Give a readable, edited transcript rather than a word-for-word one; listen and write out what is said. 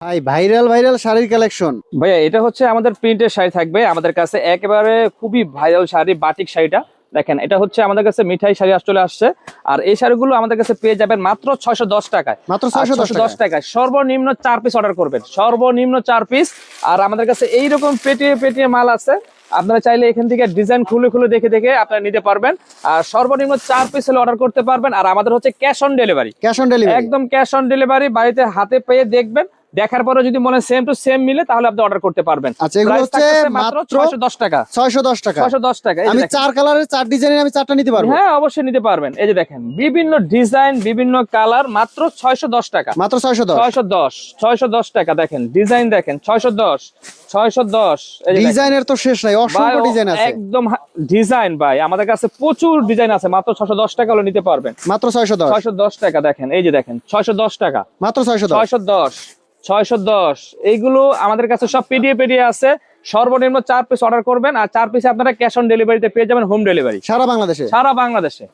ভাই viral viral শাড়ির collection. ভাইয়া এটা হচ্ছে আমাদের প্রিন্টের শাড়ি থাকবে আমাদের কাছে, একেবারে খুবই ভাইরাল শাড়ি, বাটিক শাড়িটা দেখেন। এটা হচ্ছে আমাদের কাছে মিঠাই শাড়ি চলে আসছে। আর এই শাড়িগুলো আমাদের কাছে পেয়ে যাবেন মাত্র 610 টাকায়। মাত্র আর 610 টাকায় সর্বনিম্ন 4 পিস অর্ডার করবেন, সর্বনিম্ন 4 পিস। আর আমাদের কাছে এইরকম পেটিয়ে পেটিয়ে মাল আছে, আপনারা চাইলে এখান থেকে ডিজাইন খুলে খুলে দেখে দেখে আপনারা নিতে পারবেন। আর সর্বনিম্ন 4 পিস হলে অর্ডার করতে পারবেন। আর আমাদের হচ্ছে cash on delivery, cash on delivery. একদম ক্যাশ অন ডেলিভারি। বাড়িতে হাতে পেয়ে দেখবেন, দেখার পরে যদি মনে সেম টু সেম মিলে তাহলে আপনি অর্ডার করতে পারবেন। আচ্ছা, এগুলো হচ্ছে মাত্র 610 টাকা। 610 টাকা। 610 টাকা। আমি 4 কালারের 4 ডিজাইনের আমি 4টা নিতে পারবো? হ্যাঁ, অবশ্যই নিতে পারবেন। এই যে দেখেন, বিভিন্ন ডিজাইন, বিভিন্ন কালার, মাত্র 610 টাকা। মাত্র 610। 610 টাকা। দেখেন ডিজাইন, দেখেন 610। এই যে ডিজাইনের তো শেষ নাই, অসংখ্য ভাই, ডিজাইন আছে। একদম ডিজাইন ভাই, আমাদের কাছে প্রচুর ডিজাইন আছে। মাত্র 610 টাকা হলে নিতে পারবেন। মাত্র 610। 610 টাকা। দেখেন এই যে দেখেন 610 টাকা। মাত্র 610। 610 এইগুলো আমাদের কাছে সব পিডিএ পিডিএ আছে। সর্বনিম্ন 4 পিস অর্ডার করবেন, আর 4 পিসে আপনারা ক্যাশ অন ডেলিভারিতে পেয়ে যাবেন, হোম ডেলিভারি সারা বাংলাদেশে। সারা বাংলাদেশে।